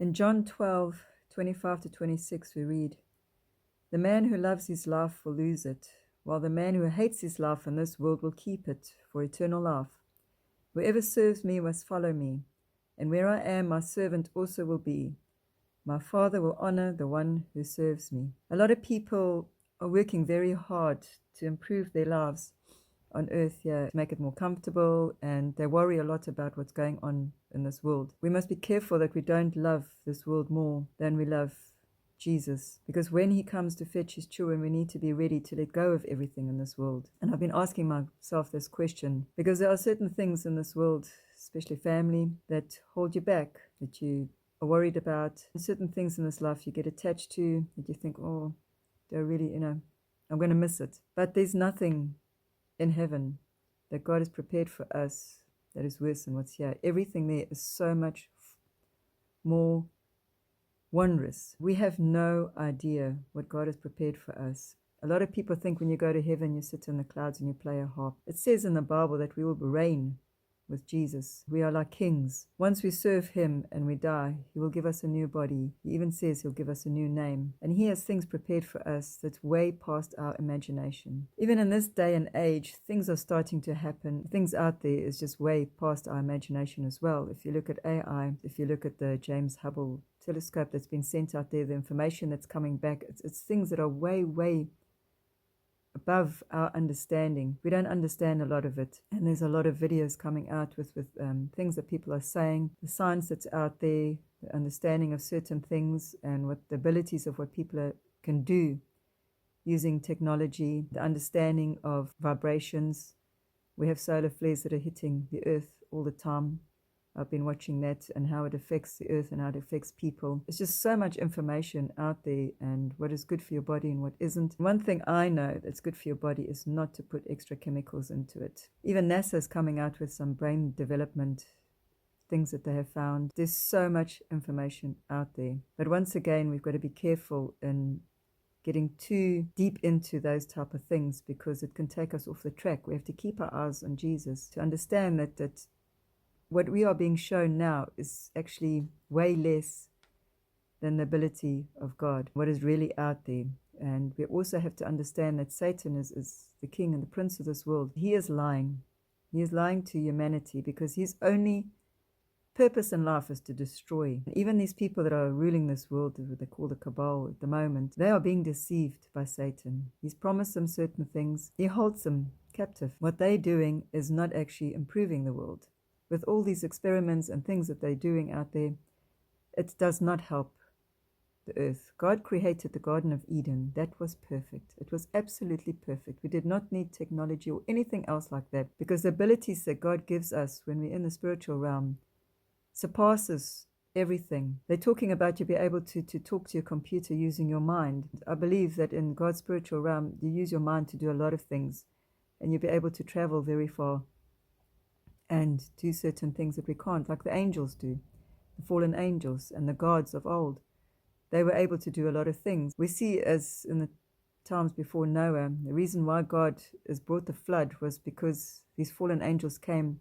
In John 12:25-26, we read, "The man who loves his life will lose it, while the man who hates his life in this world will keep it for eternal life. Whoever serves me must follow me, and where I am, my servant also will be. My Father will honor the one who serves me." A lot of people are working very hard to improve their lives on earth here, to make it more comfortable, and they worry a lot about what's going on in this world. We must be careful that we don't love this world more than we love Jesus, because when he comes to fetch his children, we need to be ready to let go of everything in this world. And I've been asking myself this question because there are certain things in this world, especially family, that hold you back, that you are worried about. Certain things in this life you get attached to, that you think, oh, they're really, I'm going to miss it. But there's nothing in heaven that God has prepared for us that is worse than what's here. Everything there is so much more wondrous. We have no idea what God has prepared for us. A lot of people think when you go to heaven, you sit in the clouds and you play a harp. It says in the Bible that we will reign with Jesus. We are like kings. Once we serve him and we die, he will give us a new body. He even says he'll give us a new name. And he has things prepared for us that's way past our imagination. Even in this day and age, things are starting to happen. Things out there is just way past our imagination as well. If you look at AI, if you look at the James Hubble telescope that's been sent out there, the information that's coming back, it's things that are way, way above our understanding. We don't understand a lot of it, and there's a lot of videos coming out with things that people are saying, the science that's out there, the understanding of certain things, and what the abilities of what people can do using technology, the understanding of vibrations. We have solar flares that are hitting the earth all the time. I've been watching that and how it affects the earth and how it affects people. It's just so much information out there, and what is good for your body and what isn't. One thing I know that's good for your body is not to put extra chemicals into it. Even NASA is coming out with some brain development things that they have found. There's so much information out there. But once again, we've got to be careful in getting too deep into those type of things, because it can take us off the track. We have to keep our eyes on Jesus to understand that what we are being shown now is actually way less than the ability of God, what is really out there. And we also have to understand that Satan is the king and the prince of this world. He is lying. He is lying to humanity, because his only purpose in life is to destroy. Even these people that are ruling this world, what they call the cabal at the moment, they are being deceived by Satan. He's promised them certain things. He holds them captive. What they're doing is not actually improving the world. With all these experiments and things that they're doing out there, it does not help the earth. God created the Garden of Eden. That was perfect. It was absolutely perfect. We did not need technology or anything else like that, because the abilities that God gives us when we're in the spiritual realm surpasses everything. They're talking about you be able to talk to your computer using your mind. I believe that in God's spiritual realm, you use your mind to do a lot of things, and you'll be able to travel very far and do certain things that we can't, like the angels do, the fallen angels and the gods of old. They were able to do a lot of things. We see, as in the times before Noah, the reason why God has brought the flood was because these fallen angels came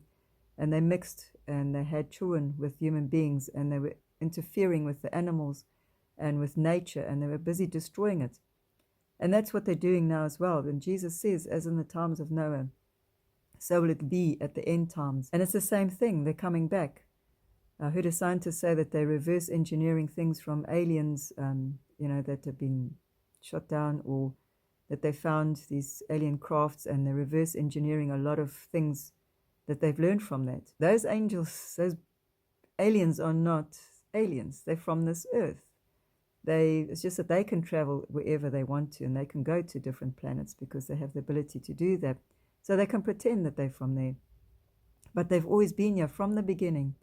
and they mixed and they had children with human beings, and they were interfering with the animals and with nature, and they were busy destroying it. And that's what they're doing now as well. And Jesus says, as in the times of Noah, so will it be at the end times. And it's the same thing. They're coming back. I heard a scientist say that they're reverse engineering things from aliens, that have been shot down, or that they found these alien crafts, and they're reverse engineering a lot of things that they've learned from that. Those angels, those aliens are not aliens. They're from this earth. It's just that they can travel wherever they want to, and they can go to different planets because they have the ability to do that. So they can pretend that they're from there. But they've always been here from the beginning.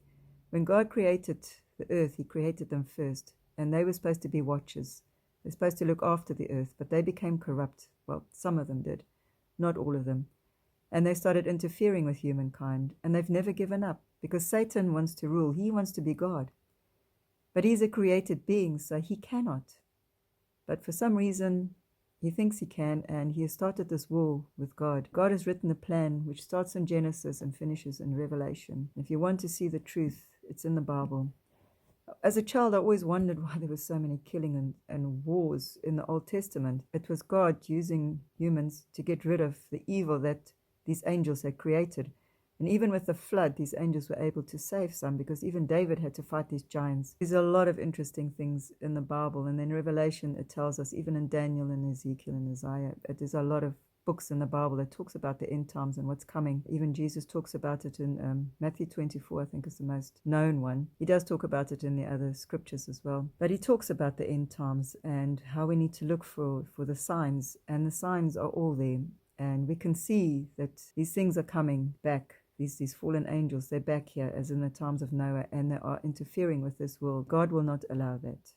When God created the earth, he created them first. And they were supposed to be watchers. They're supposed to look after the earth. But they became corrupt. Well, some of them did. Not all of them. And they started interfering with humankind. And they've never given up. Because Satan wants to rule. He wants to be God. But he's a created being, so he cannot. But for some reason, he thinks he can, and he has started this war with God. God has written a plan which starts in Genesis and finishes in Revelation. If you want to see the truth, it's in the Bible. As a child, I always wondered why there was so many killing and wars in the Old Testament. It was God using humans to get rid of the evil that these angels had created. And even with the flood, these angels were able to save some, because even David had to fight these giants. There's a lot of interesting things in the Bible. And then Revelation, it tells us, even in Daniel and Ezekiel and Isaiah, there's a lot of books in the Bible that talks about the end times and what's coming. Even Jesus talks about it in Matthew 24, I think is the most known one. He does talk about it in the other scriptures as well. But he talks about the end times and how we need to look for the signs. And the signs are all there. And we can see that these things are coming back. These fallen angels, they're back here as in the times of Noah, and they are interfering with this world. God will not allow that.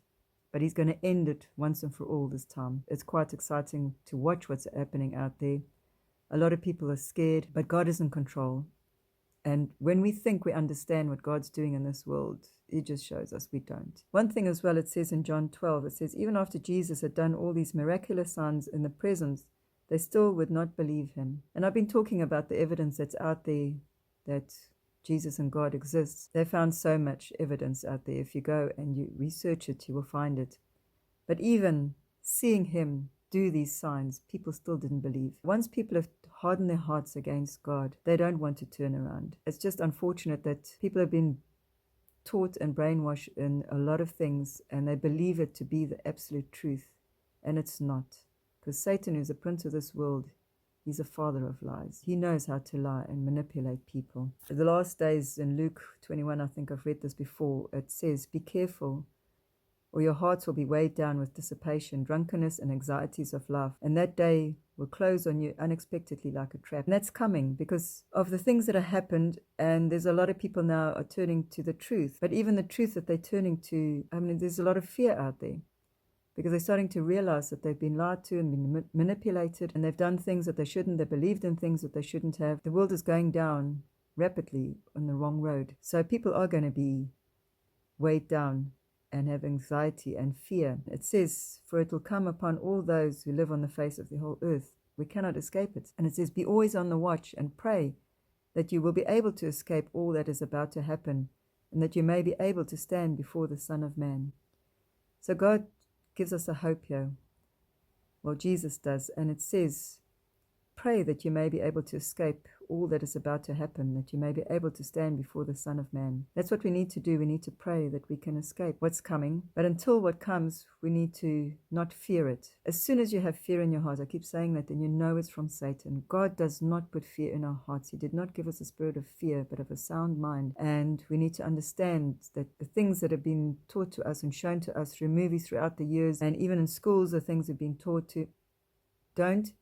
But he's going to end it once and for all this time. It's quite exciting to watch what's happening out there. A lot of people are scared, but God is in control. And when we think we understand what God's doing in this world, it just shows us we don't. One thing as well, it says in John 12, it says, even after Jesus had done all these miraculous signs in the presence, they still would not believe him. And I've been talking about the evidence that's out there that Jesus and God exists. They found so much evidence out there. If you go and you research it, you will find it. But even seeing him do these signs, people still didn't believe. Once people have hardened their hearts against God, they don't want to turn around. It's just unfortunate that people have been taught and brainwashed in a lot of things, and they believe it to be the absolute truth, and it's not. Because Satan, who's the prince of this world, he's a father of lies. He knows how to lie and manipulate people. The last days in Luke 21, I think I've read this before, it says, be careful, or your hearts will be weighed down with dissipation, drunkenness, and anxieties of life. And that day will close on you unexpectedly like a trap. And that's coming because of the things that have happened. And there's a lot of people now are turning to the truth. But even the truth that they're turning to, there's a lot of fear out there, because they're starting to realize that they've been lied to and been manipulated, and they've done things that they shouldn't. They believed in things that they shouldn't have. The world is going down rapidly on the wrong road. So people are going to be weighed down and have anxiety and fear. It says, for it will come upon all those who live on the face of the whole earth. We cannot escape it. And it says, be always on the watch and pray that you will be able to escape all that is about to happen, and that you may be able to stand before the Son of Man. So God gives us a hope here. Well, Jesus does. And it says, pray that you may be able to escape all that is about to happen, that you may be able to stand before the Son of Man. That's what we need to do. We need to pray that we can escape what's coming. But until what comes, we need to not fear it. As soon as you have fear in your heart, I keep saying that, then you know it's from Satan. God does not put fear in our hearts. He did not give us a spirit of fear, but of a sound mind. And we need to understand that the things that have been taught to us and shown to us through movies throughout the years, and even in schools, the things have been taught to, don't fear.